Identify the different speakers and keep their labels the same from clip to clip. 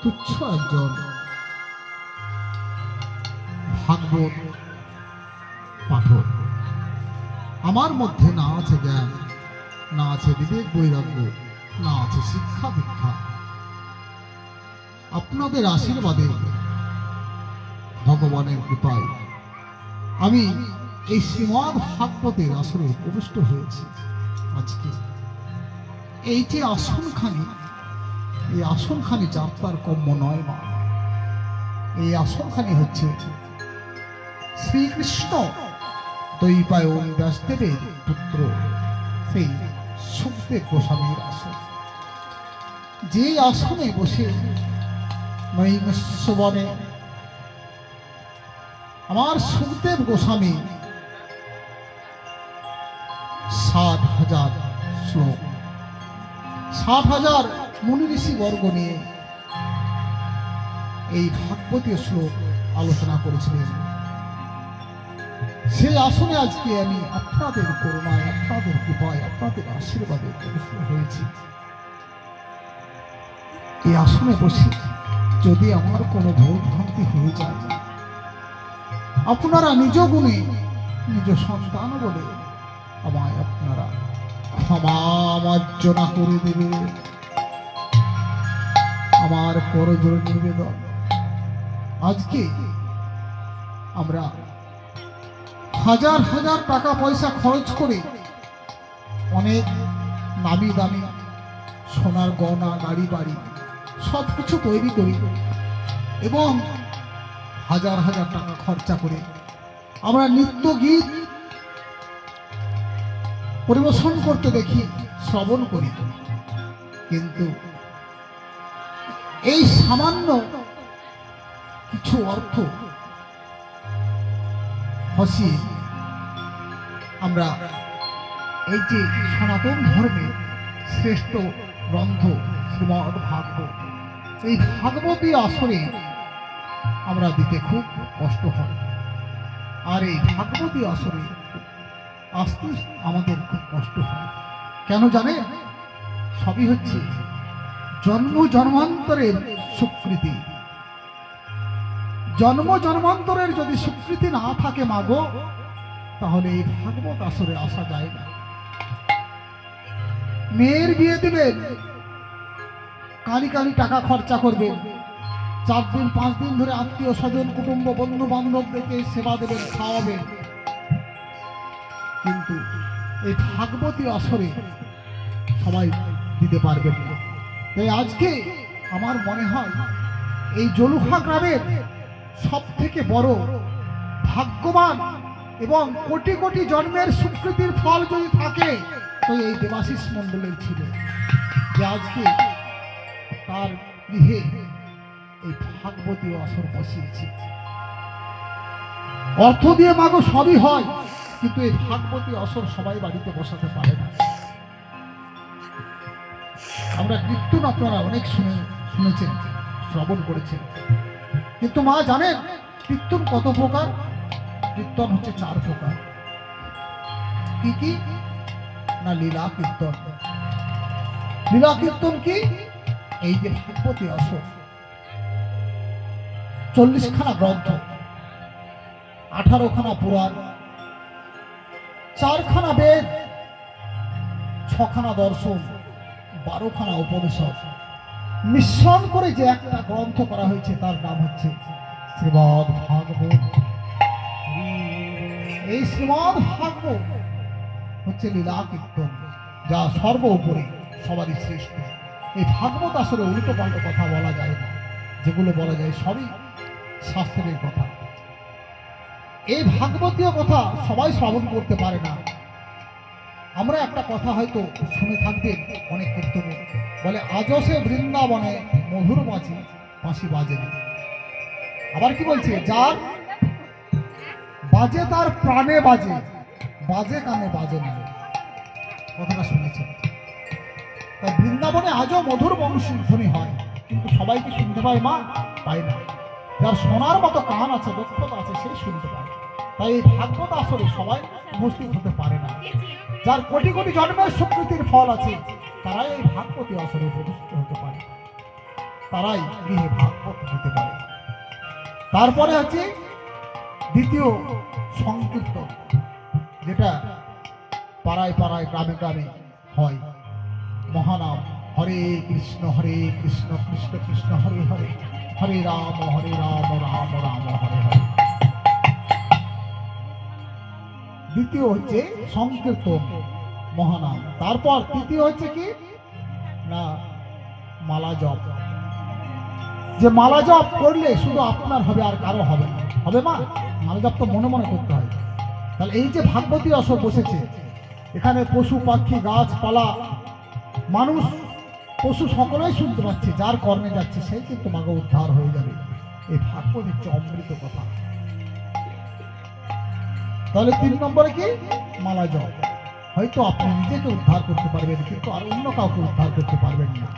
Speaker 1: তুচ্ছ একজন ভাগবত পাঠক। আমার মধ্যে না আছে জ্ঞান, না আছে বিবেক বৈরাগ্য, না আছে শিক্ষা দীক্ষা। আপনাদের আশীর্বাদে, ভগবানের কৃপায় আমি এই শ্রীমদ্ ভাগবতের আসরে প্রবিষ্ট হয়েছি। আজকে এই যে আসনখানি, এই আসনখানি যাত্রার কম্য নয় মা। এই আসনখানি হচ্ছে শ্রীকৃষ্ণ দ্বৈপায়ন ব্যাসদেবের পুত্র সেই সুখদেব গোস্বামীর আসন। যে আসনে বসে নৈমিষবনে আমার সুখদেব গোস্বামী 60,000 শ্লোক, 60,000 মুনি ঋষি বর্গ নিয়ে এই ভাগবতীয় শ্লোক আলোচনা করেছিলেন। সেই আসনে আজকে আমি আপনাদের করুণায়, আপনাদের কৃপায়, আপনাদের আশীর্বাদে প্রবিষ্ট হয়েছি। এই আসনে বসে যদি আমার কোনো ভুল ভ্রান্তি হয়ে যায়, আপনারা নিজ গুণে নিজ সন্তান বলে আমায় আপনারা ক্ষমা মার্জনা করে দেবে। আমার করজোড় নিবেদন, আজকে আমরা হাজার হাজার টাকা পয়সা খরচ করে অনেক নামি দামি সোনার গয়না, গাড়ি বাড়ি সব কিছু তৈরি করি এবং হাজার হাজার টাকা খরচা করে আমরা নৃত্য গীত পরিবেশন করতে দেখি, শ্রবণ করি, কিন্তু এই সামান্য কিছু অর্থ হসিয়ে আমরা এই যে সনাতন ধর্মের শ্রেষ্ঠ গ্রন্থ শ্রীমদ্ ভাগবত, এই ভাগবতী আসরে আমরা দিতে খুব কষ্ট হয়। আর এই ভাগবতী আসরে আসতে আমাদের খুব কষ্ট হয়। কেন জানে? সবই হচ্ছে জন্ম জন্মান্তরের স্বীকৃতি। জন্ম জন্মান্তরের যদি স্বীকৃতি না থাকে মাগো, তাহলে এই ভাগবত আসরে আসা যায় না। মেয়ের বিয়ে দিবেন, কালি কালি টাকা খরচা করবেন, 4 দিন 5 দিন ধরে আত্মীয় স্বজন কুটুম্ব বন্ধু বান্ধবদেরকে সেবা দেবেন, খাওয়াবেন, কিন্তু এই ভাগবতী আসরে সবাই দিতে পারবেন না। তাই আজকে আমার মনে হয় এই জলুখা গ্রামের সব থেকে বড় ভাগ্যবান এবং কোটি কোটি জন্মের স্বীকৃতির ফল যদি থাকে তো এই দেবাশিস মণ্ডলের ছিল, যে আজকে তার গৃহে এই ভাগবতী আসর বসিয়েছে। অর্থ দিয়ে মাগো সবই হয়, কিন্তু এই ভাগবতী আসর সবাই বাড়িতে বসাতে পারে না। আমরা কীর্তন আপনারা অনেক শুনেছেন, শ্রবণ করেছেন, কিন্তু মা জানেন কীর্তন কত প্রকার? কীর্তন হচ্ছে 4 প্রকার। কি কি না? লীলা কীর্তন। লীলা কীর্তন কি? এই যে ভাগবতী আসর, 40খানা গ্রন্থ, 18খানা পুরাণ, 4খানা বেদ, 6খানা দর্শন, 12খানা উপনিষদ মিশ্রণ করে যে একটা গ্রন্থ করা হয়েছে তার নাম হচ্ছে শ্রীমদ্ ভাগবত। এই শ্রীমদ্ ভাগবত হচ্ছে লীলা কীর্তন, যা সর্বোপরি সবারই শ্রেষ্ঠ। এই ভাগবত আসলে উল্টো পাল্টো কথা বলা যায় না, যেগুলো বলা যায় সবই শাস্ত্রের কথা। এই ভাগবতীয় কথা সবাই শ্রবণ করতে পারে না। আমরা একটা কথা হয়তো শুনে থাকবেন অনেক কীর্তনে, বলে আজও সে বৃন্দাবনে মধুর বাঁচি বাঁশি বাজে না। আবার কি বলছে? যার বাজে তার প্রাণে বাজে, বাজে কানে বাজে না। কথাটা শুনেছেন? তাই বৃন্দাবনে আজও মধুর বংশধ্বনি হয়, কিন্তু সবাই কি শুনতে পায় মা? পায় না। যার শোনার মতো কান আছে, দক্ষতা আছে, সেই শুনতে পায়। তাই এই ভাগবত আসরে সবাই উপস্থিত হতে পারে না। যার কোটি কোটি জন্মের স্বীকৃতির ফল আছে, তারাই এই ভাগবতী আসরে উপস্থিত হতে পারে। তারাই গৃহে ভাগবত দিতে পারে। তারপরে হচ্ছে দ্বিতীয় সংকীর্তন, যেটা পাড়ায় পাড়ায় গ্রামে গ্রামে হয়। মহানাম হরে কৃষ্ণ কৃষ্ণ কৃষ্ণ হরে হরে, হরে রাম রাম রাম হরে হরে। দ্বিতীয় হচ্ছে সংকীর্তন মহানাম। তারপর তৃতীয় হচ্ছে কি না মালা জপ। যে মালা জপ করলে শুধু আপনার হবে, আর কারো হবে না। হবে মা, মালা জপ তো মনে মনে করতে হয়। তাহলে এই যে ভাগবতী আসর বসেছে, এখানে পশু পাখি গাছপালা মানুষ পশু সকলেই শুনতে পাচ্ছে, যার কর্মে যাচ্ছে সেই কিন্তু মাকে উদ্ধার হয়ে যাবে। এই ভাগবত হচ্ছে অমৃত কথা। তাহলে 3 নম্বরে কি মালা জপ। হয়তো আপনি নিজেকে উদ্ধার করতে পারবেন, কিন্তু আর অন্য কাউকে উদ্ধার করতে পারবেন না।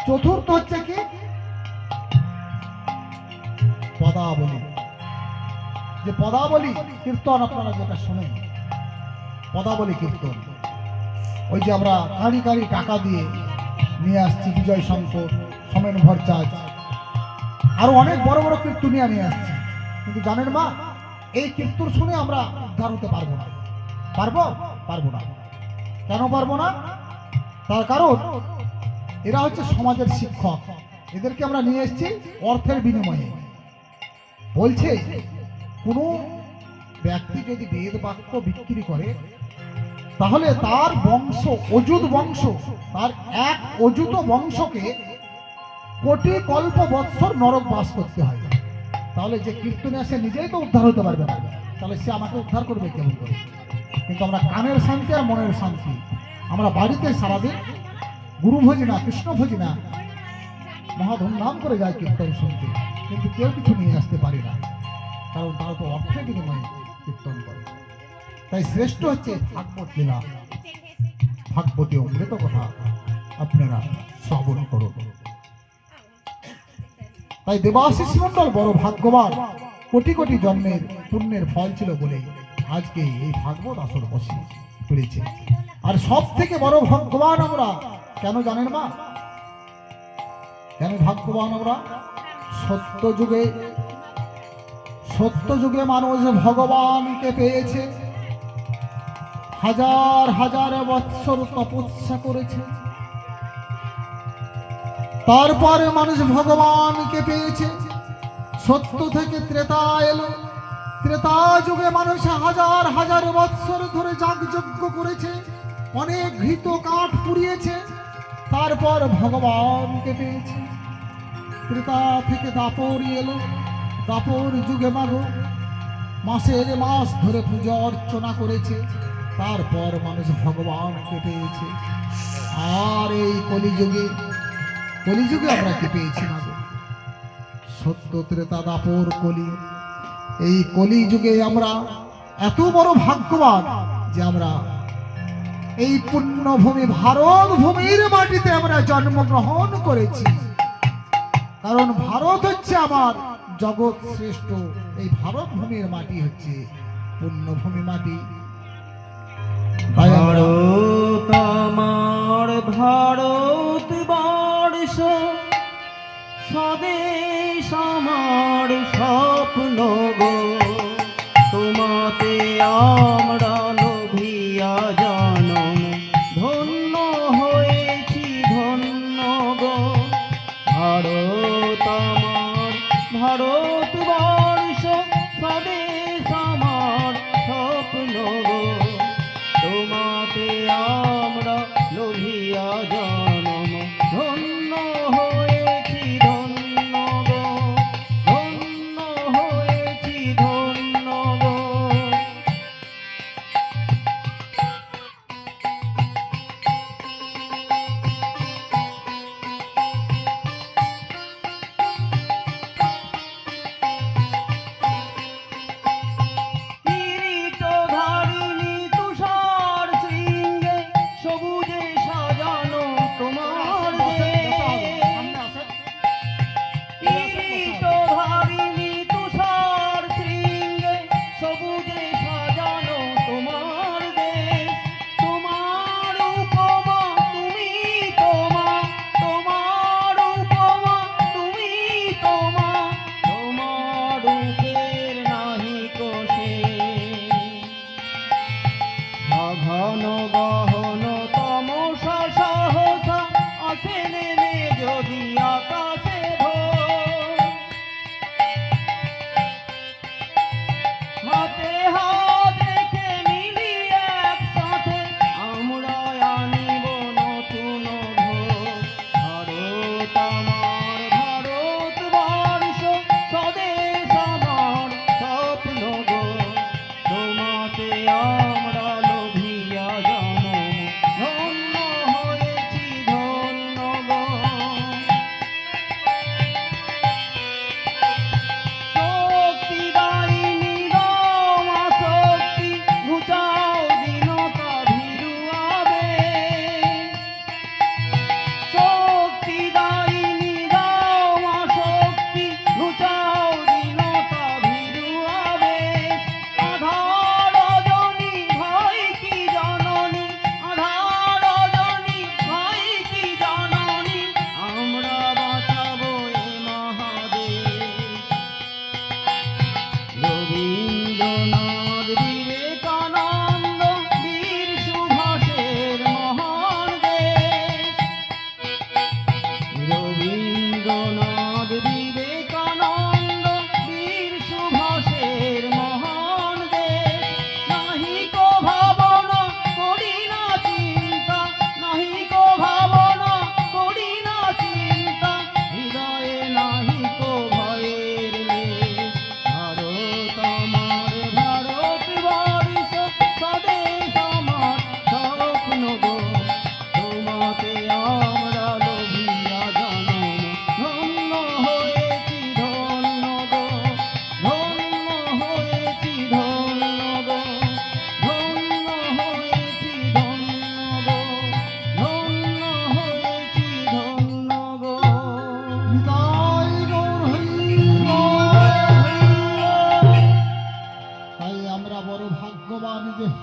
Speaker 1: চতুর্থ হচ্ছে কি পদাবলী। যে পদাবলী কীর্তন আপনারা যেটা শোনেন, পদাবলী কীর্তন, ওই যে আমরা কাঁড়ি কাঁড়ি টাকা দিয়ে নিয়ে আসছি, বিজয় শঙ্কর, সমেন ভরচাজ, আরো অনেক বড় বড় কীর্তনিয়া নিয়ে আসছি। কিন্তু জানেন মা, এই কীর্তন শুনে আমরা উদ্ধার হতে পারবো না। পারবো না। কেন পারবো না? তার কারণ এরা হচ্ছে সমাজের শিক্ষক। এদেরকে আমরা নিয়ে এসেছি অর্থের বিনিময়ে। বলছে কোনো ব্যক্তি যদি বেদ বাক্য বিক্রি করে, তাহলে তার বংশ, অযুত বংশ, তার এক অযুত বংশকে কোটি কল্প বৎসর নরক বাস করতে হয়। তাহলে যে কীর্তনে আসে নিজেই তো উদ্ধার হতে পারবে না, তাহলে সে আমাকে উদ্ধার করবে কেমন করে? কিন্তু আমরা কানের শান্তি আর মনের শান্তি, আমরা বাড়িতে সারাদিন গুরু ভজি না, কৃষ্ণ ভজি না, মহা ধুমধাম করে যায় কীর্তন শুনতে, কিন্তু কেউ কিছু নিয়ে আসতে পারি না, কারণ তারা তো অর্থের বিনিময়ে কীর্তন করে। তাই শ্রেষ্ঠ হচ্ছে ভাগবত লীলা, ভাগবতী অমৃত কথা আপনারা শ্রবণ করুন। তাই দেবাশিস মণ্ডল বড় ভাগ্যবান, কোটি কোটি জন্মের পুণ্যের ফল ছিল বলেই আজকে এই ভাগবত আসর বসে তুলেছে। আর সব থেকে বড় ভাগ্যবান আমরা কেন জানেন মা? কেন ভাগ্যবান আমরা? সত্য যুগে মানুষ ভগবানকে পেয়েছে, হাজার হাজার বৎসর তপস্যা করেছে, তারপরে মানুষ ভগবানকে পেয়েছে। সত্য থেকে ত্রেতা এলো, ত্রেতা যুগে মানুষ হাজার হাজার বৎসর ধরে যাগযজ্ঞ করেছে, অনেক ঘৃত কাঠ পুড়িয়েছে, তারপর ভগবানকে পেয়েছে। ত্রেতা থেকে দাপর এলো, দাপর যুগে মাসের মাস ধরে পূজা অর্চনা করেছে, তারপর মানুষ ভগবানকে পেয়েছে। আর এই কলিযুগে আমরা কি পেয়েছি না? সত্য ত্রেতা দাপর কলি, এই কলি যুগে আমরা এত বড় ভাগ্যবান যে আমরা এই পুণ্যভূমি ভারত ভূমির মাটিতে আমরা জন্মগ্রহণ করেছি। কারণ ভারত হচ্ছে আমার জগৎ শ্রেষ্ঠ, এই ভারত ভূমির মাটি হচ্ছে পুণ্যভূমি মাটি।
Speaker 2: ভারত আমার ভারত বর্ষ, স্বদেশ আমার স্বপ্ন গো, তোমাতে আমরা লোভিয়া জনম, ধন্য হয়েছি ধন্য গো। ভারত আমার ভারত বর্ষ, স্বদেশ আমার স্বপ্ন গো, তোমাতে আমরা লোভিয়া জনম, ধন্য হয়েছি ধন্য গো, ধন্য হয়েছি ধন্য গো।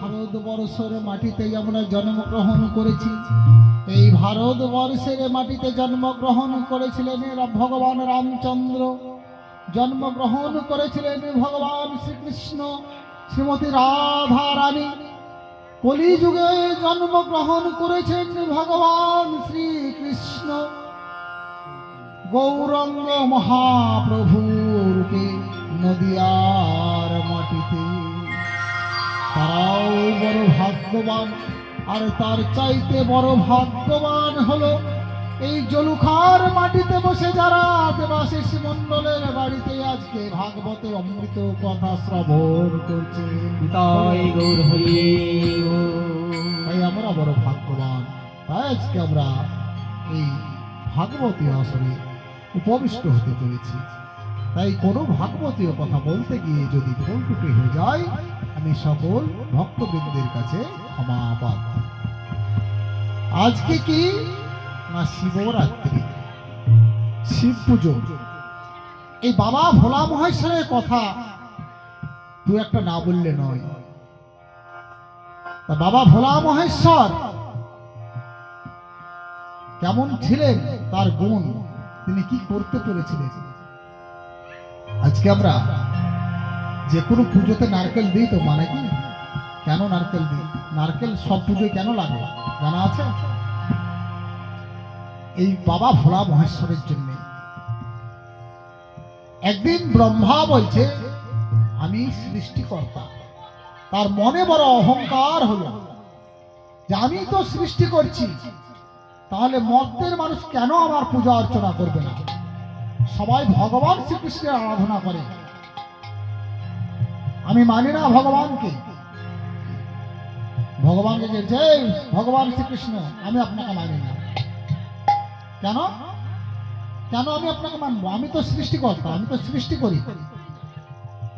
Speaker 1: ভারতবর্ষের মাটিতেই আমরা জন্মগ্রহণ করেছি। এই ভারতবর্ষের মাটিতে জন্মগ্রহণ করেছিলেন ভগবান রামচন্দ্র, জন্মগ্রহণ করেছিলেন ভগবান শ্রীকৃষ্ণ, শ্রীমতী রাধা রানী। কলিযুগে জন্মগ্রহণ করেছেন ভগবান শ্রীকৃষ্ণ, গৌরাঙ্গ মহাপ্রভু রূপে নদিয়ার মাটিতে। তারাও বড় ভাগ্যবান, আর তার চাইতে বড় ভাগ্যবান হলো এই জলুখার মাটিতে বসে যারা দেবাশিস মণ্ডলের বাড়িতে আজকে ভাগবতে অমৃত কথা শ্রবণ করছে।
Speaker 2: তাই গৌর হরি
Speaker 1: তাই আমরা বড় ভাগ্যবান। তাই আজকে আমরা এই ভাগবতী আসরে উপবিষ্ট হতে পেরেছি। তাই কোনো ভাগবতীয় কথা বলতে গিয়ে যদি ভুল ত্রুটি হয়ে যায়, আমি সকল ভক্তবৃন্দের কাছে ক্ষমা প্রার্থী। আজকে কি না শিবরাত্রি, শিব পুজো। এই বাবা ভোলা মহেশ্বরের কথা দু একটা না বললে নয়। তা বাবা ভোলা মহেশ্বর কেমন ছিলেন, তার গুণ, তিনি কি করতে পেরেছিলেন। আজকে আমরা যে কোনো পুজোতে নারকেল দিই, তো মানে কি, কেন নারকেল দিই? নারকেল সব পুজোয় কেন লাগে জানা আছে? এই বাবা ভোলা মহেশ্বরের জন্য। একদিন ব্রহ্মা বলছে আমি সৃষ্টিকর্তা। তার মনে বড় অহংকার হলো যে আমি তো সৃষ্টি করছি, তাহলে মর্তের মানুষ কেন আমার পূজা অর্চনা করবে না? সবাই ভগবান শ্রীকৃষ্ণের আরাধনা করে, আমি মানি না ভগবানকে। ভগবানকে যে ভগবান শ্রীকৃষ্ণ, আমি আপনাকে মানি না। কেন কেন আমি আপনাকে মানবো? আমি তো সৃষ্টিকর্তা, আমি তো সৃষ্টি করি।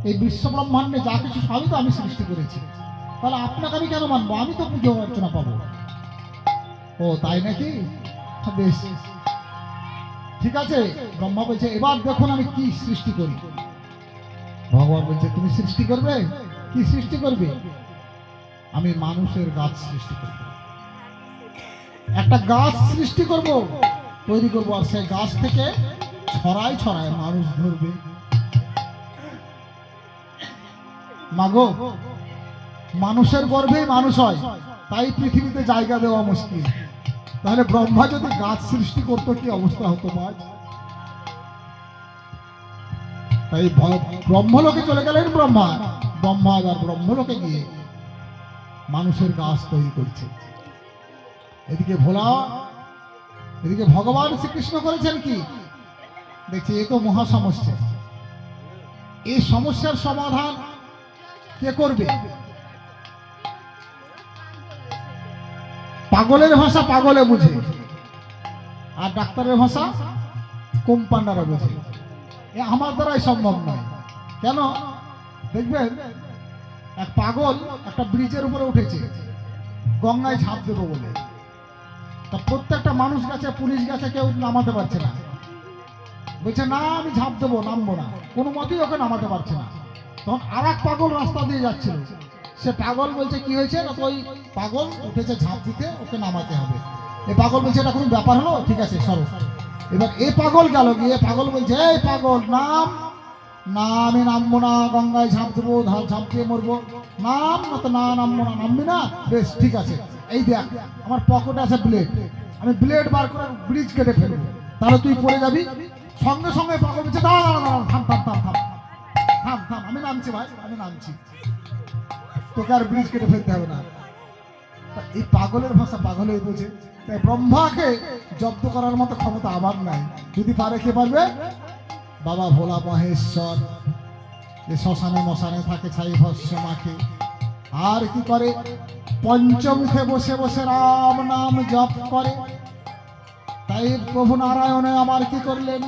Speaker 1: এই বিশ্ব ব্রহ্মাণ্ডে যা কিছু সবই তো আমি সৃষ্টি করেছি, তাহলে আপনাকে আমি কেন মানবো? আমি তো পুজো অর্চনা পাবো। ও তাই নাকি? বেশ, ঠিক আছে। ব্রহ্মা বলছে এবার দেখুন আমি কি সৃষ্টি করি। ভগবান বলছে তুমি সৃষ্টি করবে? কি সৃষ্টি করবে? আমি মানুষের গাছ সৃষ্টি করব, একটা গাছ সৃষ্টি করব, তৈরি করবো, আর সেই গাছ থেকে ছড়ায় ছড়ায় মানুষ ধরবে। মাগো, মানুষের গর্ভেই মানুষ হয়, তাই পৃথিবীতে জায়গা দেওয়া মুশকিল। তাহলে ব্রহ্মা যদি গাছ সৃষ্টি করতো কি অবস্থা হতো আজ? তাই ব্রহ্মলোকে চলে গেলেন ব্রহ্মা। ব্রহ্মা আবার ব্রহ্মলোকে গিয়ে মানুষের গাছ তৈরি করছে। এদিকে ভোলা, এদিকে ভগবান শ্রীকৃষ্ণ করেছেন কি? দেখছি এ তো মহা সমস্যা। এই সমস্যার সমাধান কে করবে? পাগলের ভাষা পাগলে বুঝে, আর ডাক্তারের ভাষা কম্পাউন্ডারে বুঝে। এ আমার দ্বারাই সম্ভব নয়। কেন? দেখবেন এক পাগল একটা ব্রিজের উপরে উঠেছে গঙ্গায় ঝাঁপ দেবো বলে। তা প্রত্যেকটা মানুষ গেছে, পুলিশ গেছে, কেউ নামাতে পারছে না। বলছে না আমি ঝাঁপ দেবো, নামবো না, কোনো মতেই ওকে নামাতে পারছে না। তখন আর এক পাগল রাস্তা দিয়ে যাচ্ছিল, সে পাগল বলছে কি হয়েছে না, ওই পাগল উঠেছে ঝাঁপ দিতে, ওকে নামাতে হবে। এ পাগল বলছে এটা কোনো ব্যাপার হলো, ঠিক আছে সরো। এবার এ পাগল গেল গিয়ে পাগল বলছে এই পাগল নাম, না আমি নামবো না, গঙ্গায় ঝাঁপ দেবো, ঝাঁপ দিয়ে মরবো, নাম না। তো না নামবো না, নামবি না? বেশ ঠিক আছে, এই দেখ আমার পকেটে আছে ব্লেড, আমি ব্লেড বার করে ব্রিজ কেটে ফেলবো, তাহলে তুই পড়ে যাবি। সঙ্গে সঙ্গে পাগল বলছে না না না, থাম থাম থাম থাম থাম থাম, আমি নামছি ভাই, আমি নামছি, তোকে আর ব্রিজ কেটে ফেলতে হবে না। এই পাগলের ভাষা পাগলের বোঝে। তাই ব্রহ্মাকে জব্দ করার মতো ক্ষমতা আমার নাই। যদি পারে কে পারবে? বাবা ভোলা মহেশ্বর। যে শ্মশানে মশানে থাকে ছাই ভস্য মাখে, আর কি করে? পঞ্চমুখে বসে বসে রাম নাম জপ করে। তাই প্রভু নারায়ণে আমার কি করলেন?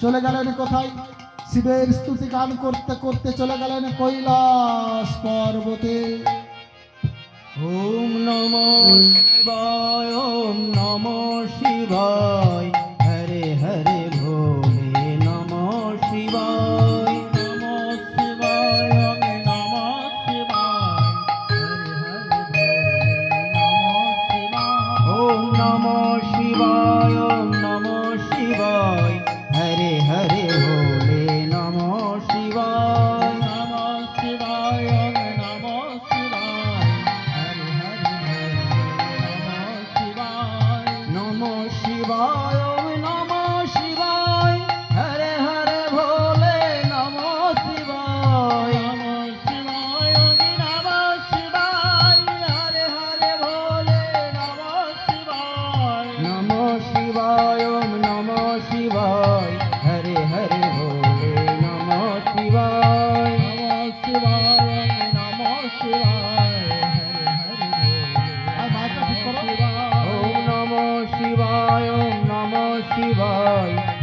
Speaker 1: চলে গেলেন কোথায়? শিবের স্তুতি গান করতে করতে চলে গেলেন কৈলাস পর্বতে।
Speaker 2: ওম নমো শিবায়, ওম নমো শিবায়, হরে হরে ভোলে নমো শিবায়, নমো শিবায়, ওম নমো শিবায়, হরে হরে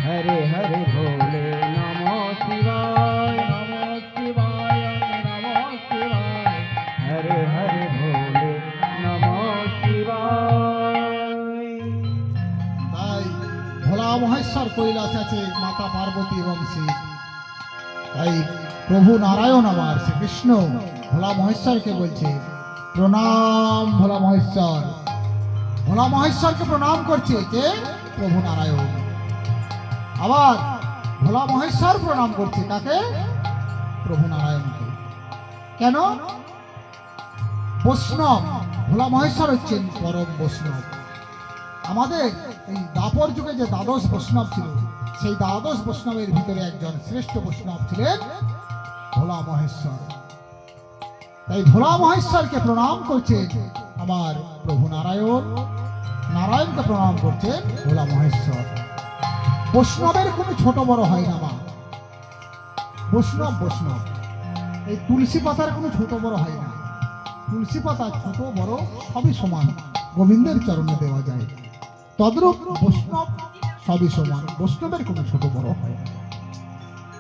Speaker 2: হরে হরে ভোলে নমঃ শিবায়
Speaker 1: নমঃ শিবায় নমঃ শিবায়।
Speaker 2: হরে হরে ভোলে নমঃ শিবায়।
Speaker 1: তাই ভোলা মহেশ্বর কৈলাস আছে মাতা পার্বতী এবং শিব। তাই প্রভু নারায়ণ আমার শ্রীকৃষ্ণ ভোলা মহেশ্বরকে বলছে প্রণাম ভোলা মহেশ্বর। ভোলা মহেশ্বরকে প্রণাম করছে কে? প্রভু নারায়ণ। আবার ভোলা মহেশ্বর প্রণাম করছে কাকে? প্রভু নারায়ণকে। কেন? বৈষ্ণব ভোলা মহেশ্বর হচ্ছেন পরম বৈষ্ণব। আমাদের এই দাপর যুগে যে দ্বাদশ বৈষ্ণব ছিল, সেই দ্বাদশ বৈষ্ণবের ভিতরে একজন শ্রেষ্ঠ বৈষ্ণব ছিলেন ভোলা মহেশ্বর। তাই ভোলা মহেশ্বরকে প্রণাম করছেন আমার প্রভু নারায়ণ, নারায়ণকে প্রণাম করছেন ভোলা মহেশ্বর। বৈষ্ণবের কোনো ছোট বড় হয় না মা। বৈষ্ণব বৈষ্ণব। এই তুলসী পাতার কোনো ছোট বড় হয় না। তুলসী পাতা ছোট বড় সবই সমান, গোবিন্দের চরণে দেওয়া যায়। তদ্রূপ বৈষ্ণব সবই সমান, বৈষ্ণবের কোনো ছোট বড় হয় না।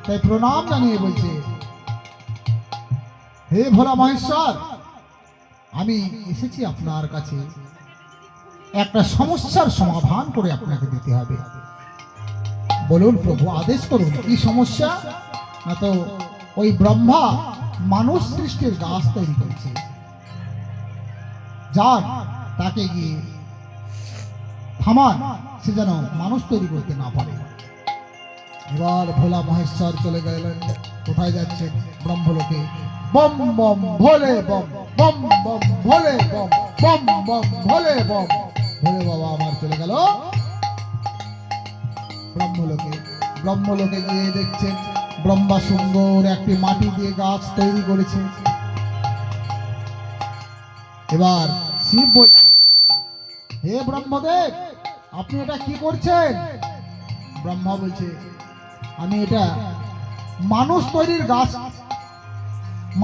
Speaker 1: তাই প্রণাম জানিয়ে বলছে হে ভোলা মহেশ্বর, আমি এসেছি আপনার কাছে, একটা সমস্যার সমাধান করে আপনাকে দিতে হবে। বলুন প্রভু, আদেশ করুন কি সমস্যা? না তো ওই ব্রহ্মা মানুষ সৃষ্টির গাছ তৈরি করেছে, যার তাকে গিয়ে থামান, সে যেন মানুষ তৈরি করতে না পারে। এবার ভোলা মহেশ্বর চলে গেলেন। কোথায় যাচ্ছেন? ব্রহ্মলোকে। বম বম ভোলে বম, বম বম ভোলে বম, বম বম ভোলে বম। ভোলে বাবা আমার চলে গেল ব্রহ্মলোকে। ব্রহ্মলোকে গিয়ে দেখছেন ব্রহ্মা সুন্দর একটি মাটি দিয়ে গাছ তৈরি করেছে। এবার শিব বলছে হে ব্রহ্মদেব, আপনি এটা কি করছেন? ব্রহ্মা বলছে আমি এটা মানুষ তৈরির গাছ,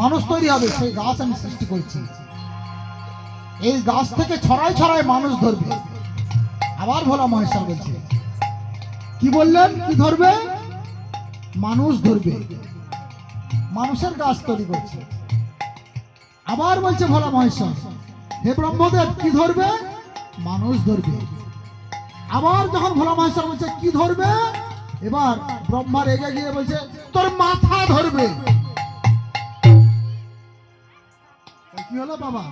Speaker 1: মানুষ তৈরি হবে সেই গাছ আমি সৃষ্টি করছি। এই গাছ থেকে ছড়ায় ছড়ায় মানুষ ধরবে। আবার ভোলা মহেশ্বর বলছে কি বললেন? কি ধরবে? মানুষ ধরবে। মানুষের গাছ তৈরি করছে। আবার বলছে ভোলা মহেশ্বর হে ব্রহ্মদেব কি ধরবে? মানুষ ধরবে। আবার যখন ভোলা মহেশ্বর বলছে কি ধরবে, এবার ব্রহ্মা রেগে গিয়ে বলছে তোর মাথা ধরবে। কি হলো বাবা?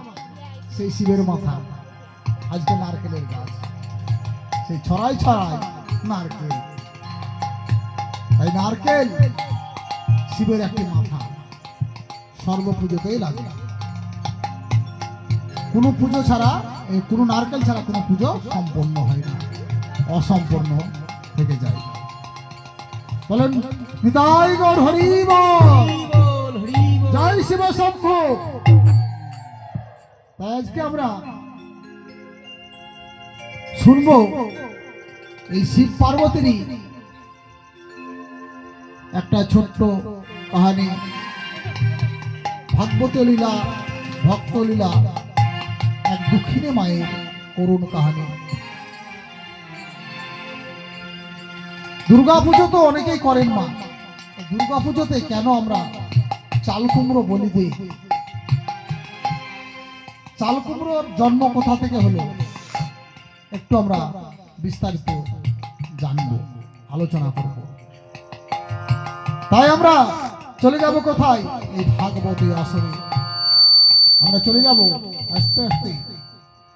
Speaker 1: সেই শিবের মাথা। আজকে নারকেলের গাছ, সেই ছড়াই ছড়াই নারকেল। তাই নারকেল শিবের একটি মাথা, সর্বপুজোতেই লাগে। কোনো পুজো ছাড়া, কোনো নারকেল ছাড়া কোনো পুজো সম্পন্ন হয় না, অসম্পূর্ণ থেকে যায়। বলেন নিতাই গৌর হরি বল, জয় শিব শম্ভু। তাই আজকে আমরা শুনবো এই শিব পার্বতীরই একটা ছোট্ট কাহানি, ভাগবত লীলা, ভক্ত লীলা, এক দুঃখিনী মায়ের করুণ কাহানি। দুর্গাপুজো তো অনেকেই করেন মা। দুর্গাপুজোতে কেন আমরা চাল কুমড়ো বলি দিই? চাল কুমড়োর জন্ম কোথা থেকে হলো একটু আমরা বিস্তারিত জানবো, আলোচনা করব। তাই আমরা চলে যাব কোথায়? এই ভাগবতী আসরে আমরা চলে যাব আস্তে আস্তে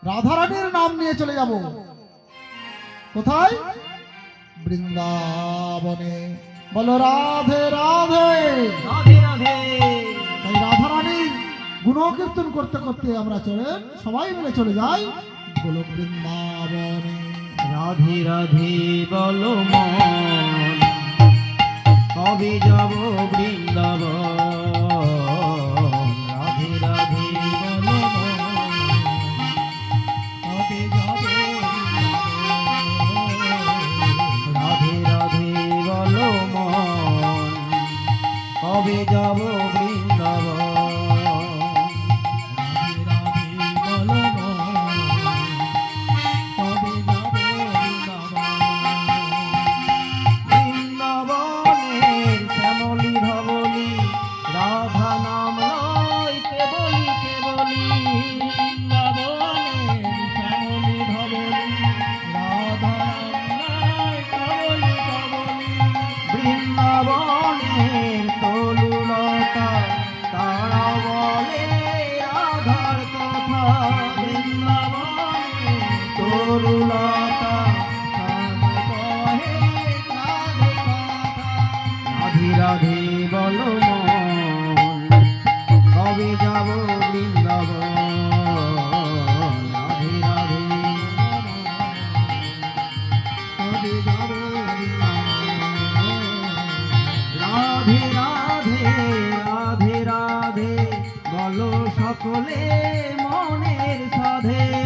Speaker 1: রাধারানীর নাম নিয়ে চলে যাব। কোথায়? বৃন্দাবনে। বলো রাধে রাধে
Speaker 2: রাধে রাধে।
Speaker 1: তাই রাধারানীর গুণকীর্তন করতে করতে আমরা সবাই মিলে চলে যাই বলো বৃন্দাবনে।
Speaker 2: রাধে রাধে বলো মন, কবে যাব বৃন্দাবন। রাধে রাধে বলো মন, কবে যাব বৃন্দাবন। রাধে রাধে বলো মন, কবে যাব বৃন্দাবন। রাধে বলো মন কবে যাব বৃন্দাবন রাধে রাধে কবে যাব রাধে রাধে রাধে রাধে বলো সকলে মনের সাধে